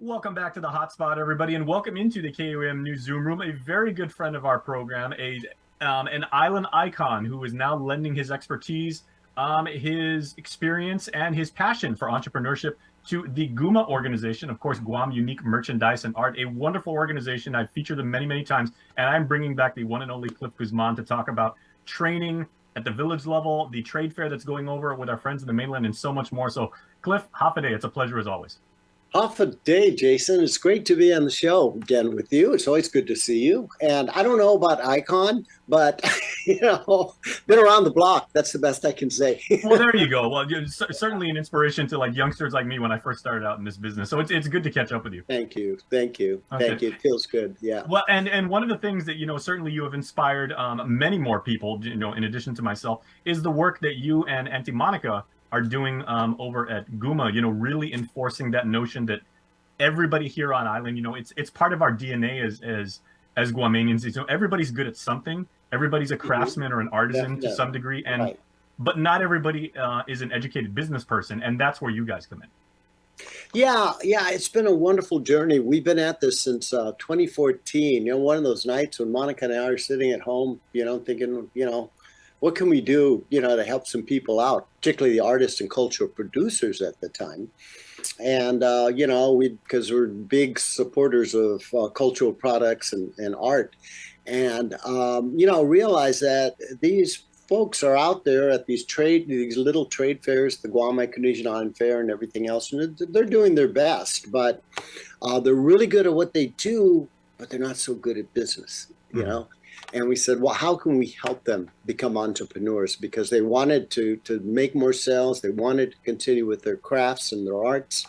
Welcome back to the Hotspot, everybody, and welcome into the KUM News Zoom Room. A very good friend of our program, an island icon who is now lending his expertise, his experience, and his passion for entrepreneurship to the GUMA organization, of course, Guam Unique Merchandise and Art, a wonderful organization. I've featured them many, many times, and I'm bringing back the one and only Cliff Guzman to talk about training at the village level, the trade fair that's going over with our friends in the mainland, and so much more. So, Cliff, Hafa Day, it's a pleasure as always. Half a day, Jason. It's great to be on the show again with you. It's always good to see you. And I don't know about Icon, but been around the block. That's the best I can say. Well, there you go. Well, you're certainly an inspiration to like youngsters like me when I first started out in this business. So it's good to catch up with you. Thank you. Okay. Thank you. It feels good. Yeah. Well, and one of the things that certainly you have inspired many more people, in addition to myself, is the work that you and Auntie Monica are doing over at GUMA. Really enforcing that notion that everybody here on island, it's part of our DNA as Guamanians. Everybody's good at something. Everybody's a craftsman or an artisan to some degree, and Right. but not everybody is an educated business person, and that's where you guys come in. Yeah, it's been a wonderful journey. We've been at this since 2014. One of those nights when Monica and I are sitting at home, thinking, what can we do, to help some people out, particularly the artists and cultural producers at the time. And, because we're big supporters of cultural products and art. And, realize that these folks are out there at these little trade fairs, the Guam Indonesian Island Fair and everything else, and they're doing their best, but they're really good at what they do, but they're not so good at business, And we said, well, how can we help them become entrepreneurs? Because they wanted to make more sales, they wanted to continue with their crafts and their arts.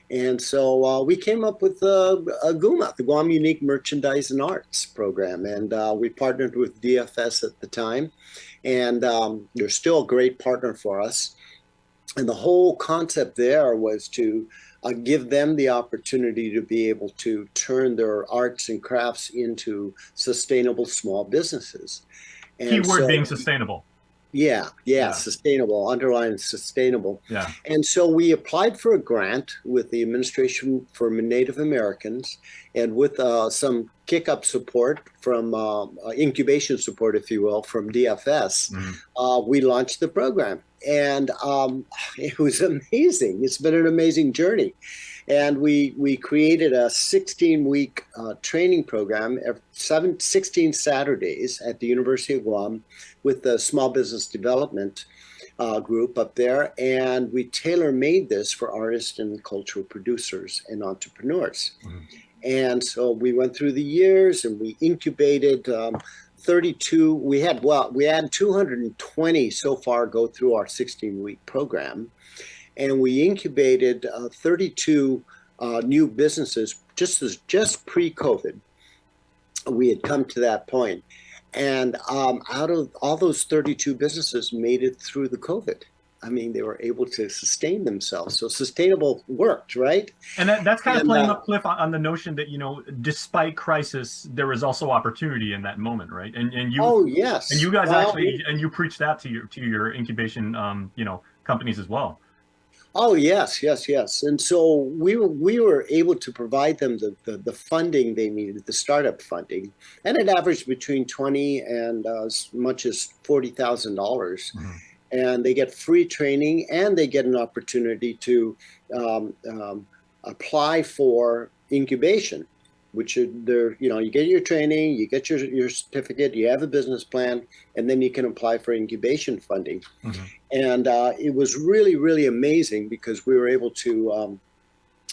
And so we came up with a GUMA, the Guam Unique Merchandise and Arts program. And we partnered with DFS at the time. And they're still a great partner for us. And the whole concept there was to give them the opportunity to be able to turn their arts and crafts into sustainable small businesses. And Keyword being sustainable. Yeah, sustainable, underlying sustainable. Yeah. And so we applied for a grant with the Administration for Native Americans and with some kick-up support from incubation support, if you will, from DFS. We launched the program. And it was amazing. It's been an amazing journey. And we created a 16-week training program, 16 Saturdays at the University of Guam with the Small Business Development group up there. And we tailor-made this for artists and cultural producers and entrepreneurs. And so we went through the years and we incubated 32. We had 220 so far go through our 16-week program. And we incubated 32 new businesses just pre-COVID. We had come to that point. And out of all those 32 businesses made it through the COVID. I mean, they were able to sustain themselves. So sustainable worked, right? And that's kind of playing up, Cliff, on the notion that, despite crisis, there is also opportunity in that moment, right? And you, oh yes, and you guys you preach that to your incubation, companies as well. Oh yes. And so we were able to provide them the funding they needed, the startup funding, and it averaged between $20,000 and as much as $40,000. And they get free training and they get an opportunity to apply for incubation, which you get your training, you get your certificate, you have a business plan, and then you can apply for incubation funding. And it was really, really amazing because we were able to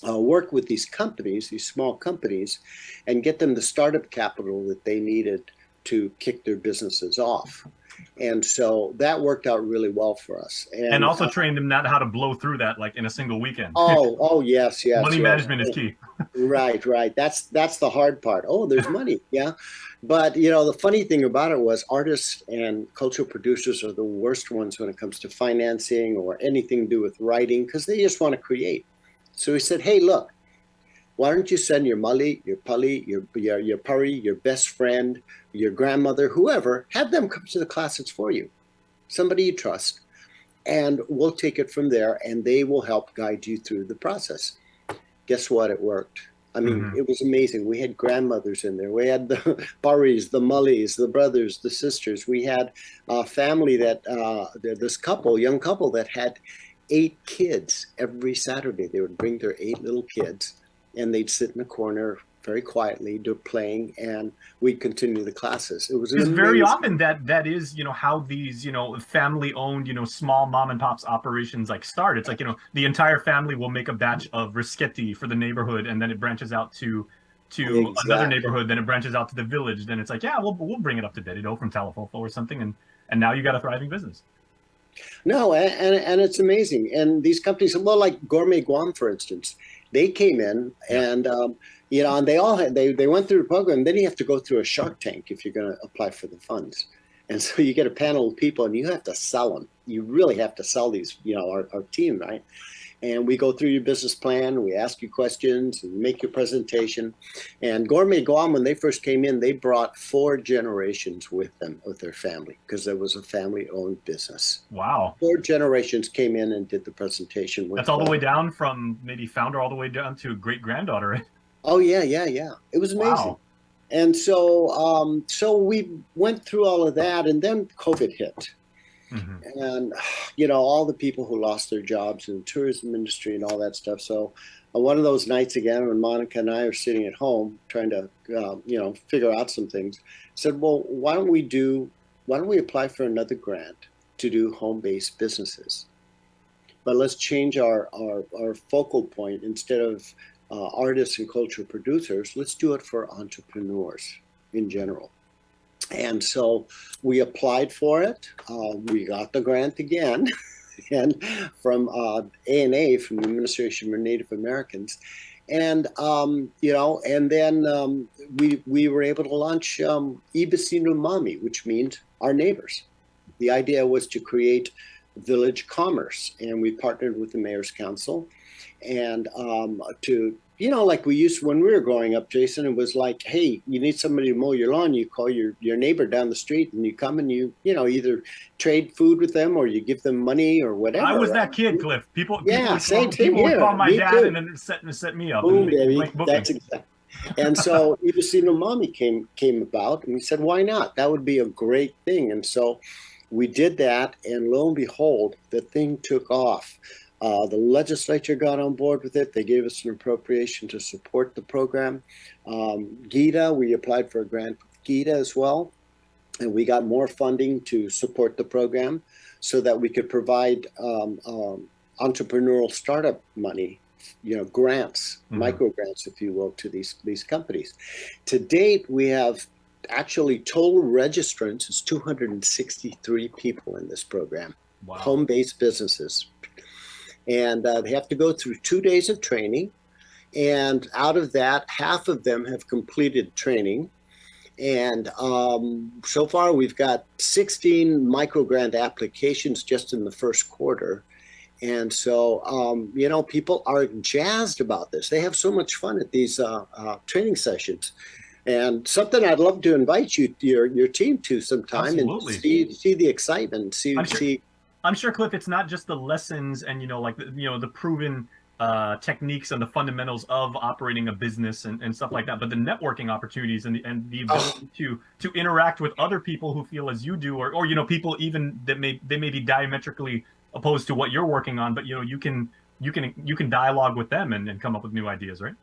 work with these companies, these small companies, and get them the startup capital that they needed to kick their businesses off. And so that worked out really well for us. And also trained them not how to blow through that like in a single weekend. Oh, yes. Money management is key. Right. That's the hard part. Oh, there's money. Yeah. But, the funny thing about it was artists and cultural producers are the worst ones when it comes to financing or anything to do with writing because they just want to create. So we said, hey, look, why don't you send your Mali, your Pali, your Pari, your best friend, your grandmother, whoever, have them come to the classes for you, somebody you trust, and we'll take it from there, and they will help guide you through the process. Guess what? It worked. I mean, Hmm. it was amazing. We had grandmothers in there. We had the Burries, the Mullies, the brothers, the sisters. We had a family that this couple, young couple, that had 8 kids every Saturday. They would bring their 8 little kids, and they'd sit in the corner very quietly, do playing, and we'd continue the classes. It was an Because very often amazing. that is, how these, family owned, small mom and pops operations like start. It's like, the entire family will make a batch of risketti for the neighborhood, and then it branches out to another Exactly. neighborhood, then it branches out to the village, then it's like, yeah, we'll bring it up to Dedido from Talafofo or something, and now you got a thriving business. No, and it's amazing. And these companies, well, like Gourmet Guam, for instance, they came in Yeah. and and they all had they went through the program. Then you have to go through a Shark Tank if you're going to apply for the funds. And so you get a panel of people, and you have to sell them. You really have to sell these, our team, right? And we go through your business plan. We ask you questions and make your presentation. And Gourmet Guam, when they first came in, they brought 4 generations with them, with their family, because there was a family-owned business. Wow. 4 generations came in and did the presentation That's with. all the way down from maybe founder all the way down to great granddaughter, right? Oh yeah, yeah, yeah. It was amazing. Wow. And so we went through all of that, and then COVID hit, Hmm. and all the people who lost their jobs in the tourism industry and all that stuff. So one of those nights again, when Monica and I are sitting at home trying to figure out some things, said, well, why don't we apply for another grant to do home-based businesses? But let's change our focal point. Instead of artists and cultural producers, let's do it for entrepreneurs in general. And so we applied for it. We got the grant again, and from A&A, from the Administration for Native Americans, and and then we were able to launch Ibisino Mami, which means our neighbors. The idea was to create village commerce, and we partnered with the Mayor's Council, and to like we used when we were growing up, Jason. It was like, hey, you need somebody to mow your lawn, you call your neighbor down the street, and you come and you either trade food with them or you give them money or I whatever, was right? that kid, Cliff. People people Yeah, would same call thing people would call here. my Me dad too. and then set me up and Boom, make baby. blank booking. That's exactly. And so Ibisino Mami came about, and we said, why not? That would be a great thing. And so we did that, and lo and behold, the thing took off. The legislature got on board with it. They gave us an appropriation to support the program. GITA, we applied for a grant with GITA as well, and we got more funding to support the program so that we could provide entrepreneurial startup money, grants, Hmm. micro grants, if you will, to these companies. To date, we have actually total registrants is 263 people in this program, Wow. home-based businesses, and they have to go through 2 days of training. And out of that, half of them have completed training. And so far, we've got 16 micro grant applications just in the first quarter. And so, people are jazzed about this. They have so much fun at these training sessions. And something I'd love to invite your team to sometime, and Absolutely. see the excitement. I'm See sure see. I'm sure, Cliff, it's not just the lessons and like the proven techniques and the fundamentals of operating a business and stuff like that, but the networking opportunities and the Oh, ability to interact with other people who feel as you do, or people even that may be diametrically opposed to what you're working on, but you can dialogue with them and come up with new ideas, right?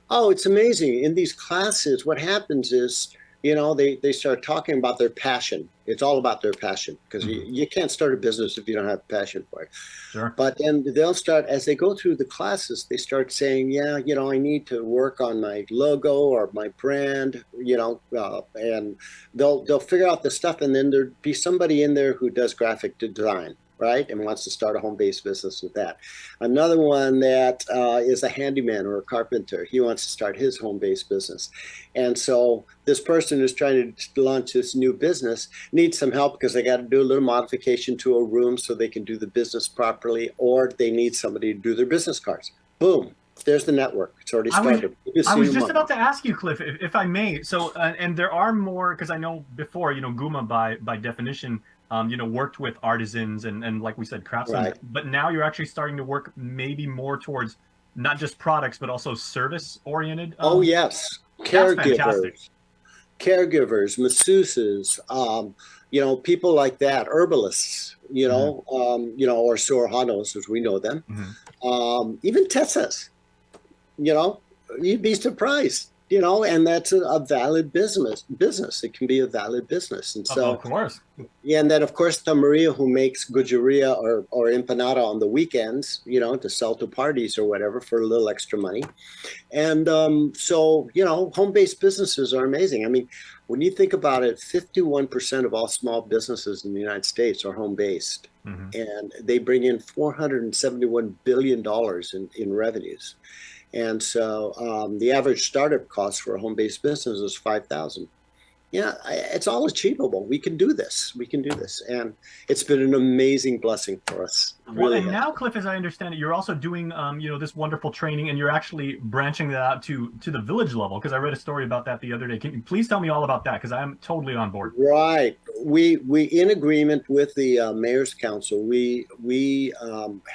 Oh, it's amazing. In these classes, what happens is, they start talking about their passion. It's all about their passion, because Hmm. you can't start a business if you don't have passion for it. Sure. But then they'll start, as they go through the classes, they start saying, yeah, I need to work on my logo or my brand, and they'll figure out the stuff. And then there'd be somebody in there who does graphic design, right, and wants to start a home-based business with that. Another one that is a handyman or a carpenter. He wants to start his home-based business. And so this person who's trying to launch this new business needs some help because they got to do a little modification to a room so they can do the business properly, or they need somebody to do their business cards. Boom, there's the network. It's already I was started. I See was your just money. about to ask you, Cliff, if I may. So, and there are more because I know before, GUMA by definition, worked with artisans and like we said, craftsmen. Right. But now you're actually starting to work maybe more towards not just products, but also service oriented. Oh, yes. That's fantastic. Caregivers, masseuses, people like that, herbalists, Hmm. or sorojanos as we know them, Hmm. even Tessas, you know, you'd be surprised, and that's a valid business. It can be a valid business. And Of so, course. yeah, and then of course the Maria who makes gujaria or empanada on the weekends, to sell to parties or whatever for a little extra money. And so, home-based businesses are amazing. I mean, when you think about it, 51% of all small businesses in the United States are home-based, Hmm. and they bring in $471 billion in revenues. And so the average startup cost for a home-based business is 5,000. Yeah, it's all achievable. We can do this. We can do this. And it's been an amazing blessing for us. It Well, really and has. now, Cliff, as I understand it, you're also doing, this wonderful training, and you're actually branching that out to the village level. Because I read a story about that the other day. Can you please tell me all about that? Because I am totally on board. Right. We in agreement with the mayor's council, we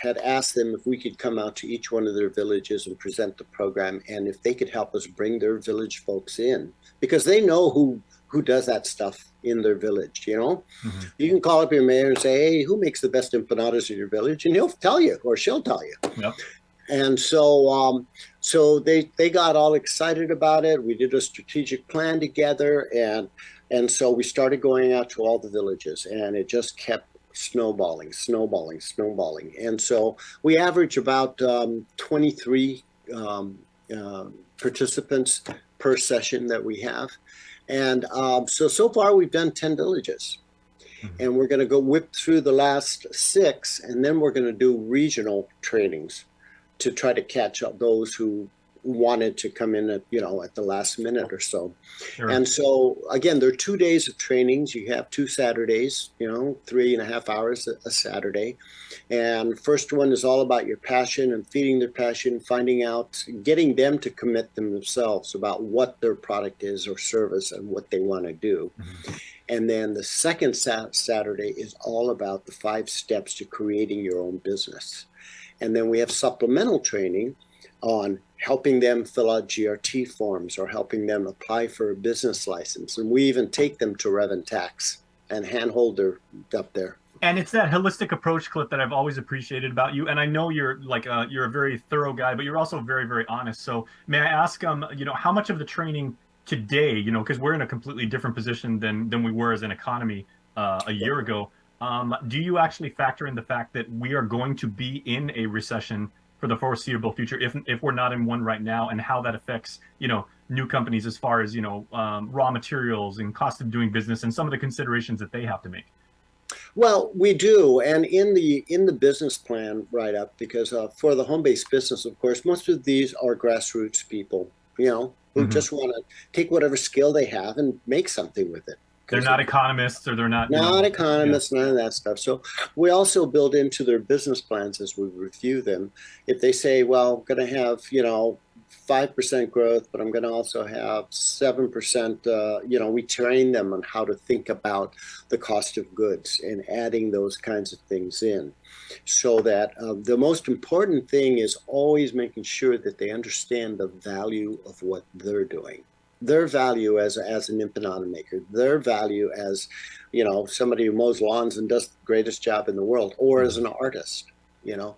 had asked them if we could come out to each one of their villages and present the program, and if they could help us bring their village folks in, because they know who does that stuff in their village. Hmm. You can call up your mayor and say, "Hey, who makes the best empanadas in your village?" And he'll tell you, or she'll tell you. Yep. And so they got all excited about it. We did a strategic plan together, and so we started going out to all the villages, and it just kept snowballing, snowballing, snowballing. And so we average about 23 participants per session that we have. And so far we've done 10 villages, Hmm. and we're going to go whip through the last 6, and then we're going to do regional trainings to try to catch up those who wanted to come in at the last minute or so. Sure. And so again, there are 2 days of trainings. You have 2 Saturdays, 3.5 hours a Saturday. And first one is all about your passion and feeding their passion, finding out, getting them to commit themselves about what their product is or service and what they want to do. Hmm. And then the second Saturday is all about the 5 steps to creating your own business. And then we have supplemental training on helping them fill out GRT forms or helping them apply for a business license. And we even take them to Rev and Tax and handhold their up there. And it's that holistic approach, Cliff, that I've always appreciated about you. And I know you're like you're a very thorough guy, but you're also very, very honest. So may I ask, how much of the training today, because we're in a completely different position than we were as an economy a year ago. Do you actually factor in the fact that we are going to be in a recession for the foreseeable future, if we're not in one right now, and how that affects, new companies as far as, raw materials and cost of doing business and some of the considerations that they have to make? Well, we do, and in the business plan write up, because for the home based business, of course, most of these are grassroots people, who Hmm. just want to take whatever skill they have and make something with it. They're Because not economists, or they're not, not yeah. economists, none of that stuff. So we also build into their business plans as we review them. If they say, well, I'm going to have, 5% growth, but I'm going to also have 7%, we train them on how to think about the cost of goods and adding those kinds of things in. So that the most important thing is always making sure that they understand the value of what they're doing, their value as an empanada maker, their value as, somebody who mows lawns and does the greatest job in the world, or as Mhm. an artist, you know,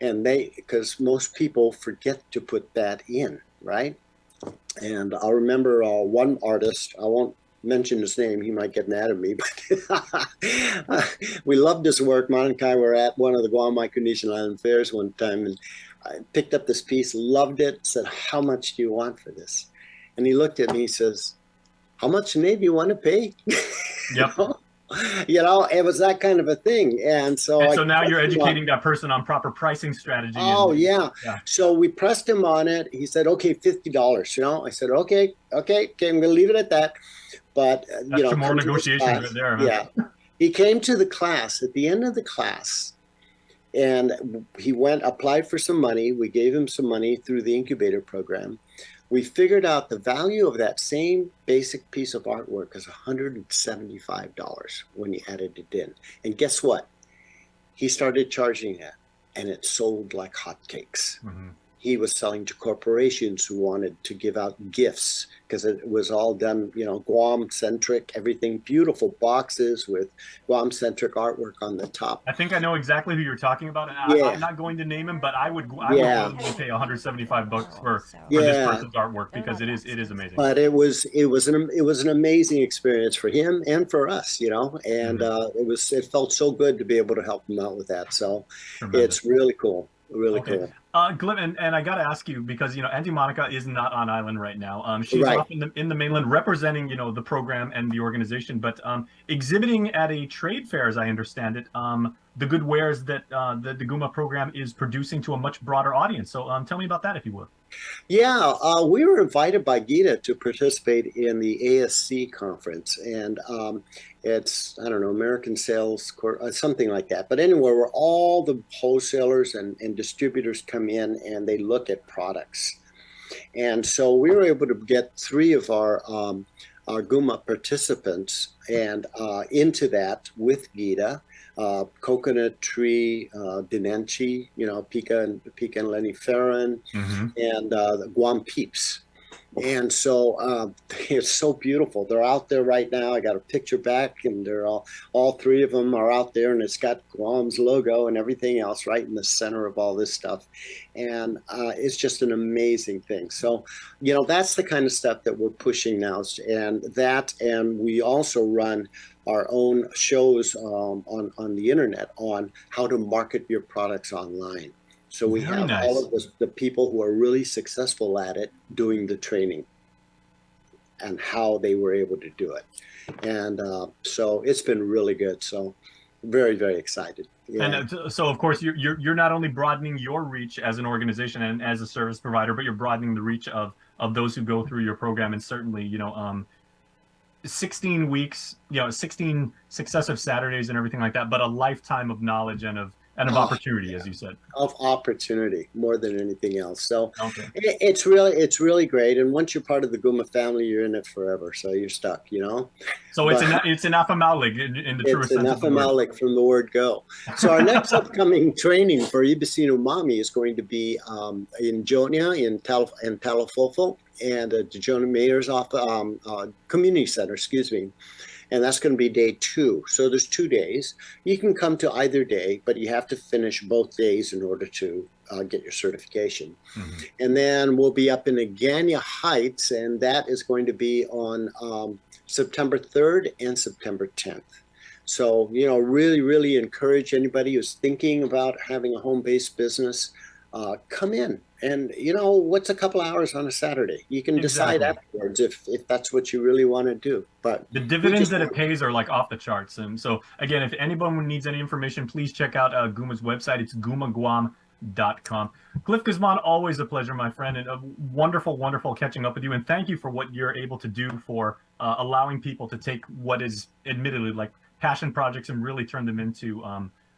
and because most people forget to put that in, right? And I remember one artist, I won't mention his name, he might get mad at me, but we loved his work. Mon and I were at one of the Guam Micronesian Island fairs one time, and I picked up this piece, loved it, said, "How much do you want for this?" And he looked at me, he says, "How much maybe you want to pay?" you Yep. know? It was that kind of a thing. And so And I so now you're pressed him on, educating that person on proper pricing strategy, oh and yeah. yeah, So we pressed him on it. He said, "Okay, $50." I said, okay, I'm gonna leave it at that. But that's some more come to this negotiations right class. there, man. Yeah. He came to the class at the end of the class, and he went, applied for some money. We gave him some money through the incubator program. We figured out the value of that same basic piece of artwork is $175 when you added it in. And guess what? He started charging that, and it sold like hotcakes. Hmm. he was selling to corporations who wanted to give out gifts because it was all done, Guam centric, everything, beautiful boxes with Guam centric artwork on the top. I think I know exactly who you're talking about. And Yeah. I'm not going to name him, but I would Yeah. willingly pay $175 for Yeah. this person's artwork because it is amazing. But it was an amazing experience for him and for us, and it felt so good to be able to help him out with that. So Tremendous. It's really cool. Really cool. Glenn, and I got to ask you because Auntie Monica is not on island right now. She's Right. off in the mainland representing the program and the organization, but exhibiting at a trade fair, as I understand it. The good wares that the GUMA program is producing to a much broader audience. So tell me about that, if you would. Yeah, we were invited by Gita to participate in the ASC conference, and it's, I don't know, American Sales, something like that. But anyway, where all the wholesalers and distributors come in and they look at products. And so we were able to get 3 of our GUMA participants and into that with Gita. Coconut Tree, Dinenchi, Pika and Leniferin, and the Guam Peeps. And so it's so beautiful. They're out there right now. I got a picture back, and they're all 3 of them are out there, and it's got Guam's logo and everything else right in the center of all this stuff. And it's just an amazing thing. So, that's the kind of stuff that we're pushing now. And we also run our own shows on the internet on how to market your products online. So we have all of the people who are really successful at it doing the training and how they were able to do it. And so it's been really good. So very, very excited. Yeah. And so, of course, you're not only broadening your reach as an organization and as a service provider, but you're broadening the reach of those who go through your program. And certainly, 16 weeks, 16 successive Saturdays and everything like that, but a lifetime of knowledge and of opportunity, as you said. Of opportunity more than anything else. So it's really great. And once you're part of the GUMA family, you're in it forever. So you're stuck, So it's an afamaulig in the truest sense of the word. It's an afamaulig from the word go. So our next upcoming training for Ibisino Mami is going to be in Jonia, in Talafofo, and the Jonia Mayor's Community Center, excuse me. And that's going to be day 2. So there's 2 days. You can come to either day, but you have to finish both days in order to get your certification. And then we'll be up in Agania Heights, and that is going to be on September 3rd and September 10th. So, really, really encourage anybody who's thinking about having a home-based business, come in. And, what's a couple hours on a Saturday? You can decide afterwards if that's what you really want to do. But the dividends that it pays are like off the charts. And so, again, if anyone needs any information, please check out GUMA's website. It's gumaguam.com. Cliff Guzman, always a pleasure, my friend, and a wonderful, wonderful catching up with you. And thank you for what you're able to do for allowing people to take what is admittedly like passion projects and really turn them into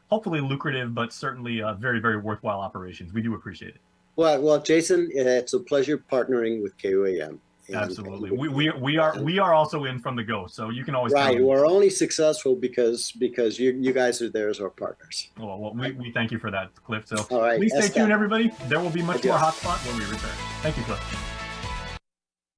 hopefully lucrative, but certainly very, very worthwhile operations. We do appreciate it. Well, Jason, it's a pleasure partnering with KUAM. Absolutely. We are also in from the go, so you can always right. We're only successful because you guys are there as our partners. Well, we thank you for that, Cliff. So all right, please stay tuned, everybody. There will be much more Hotspot when we return. Thank you, Cliff.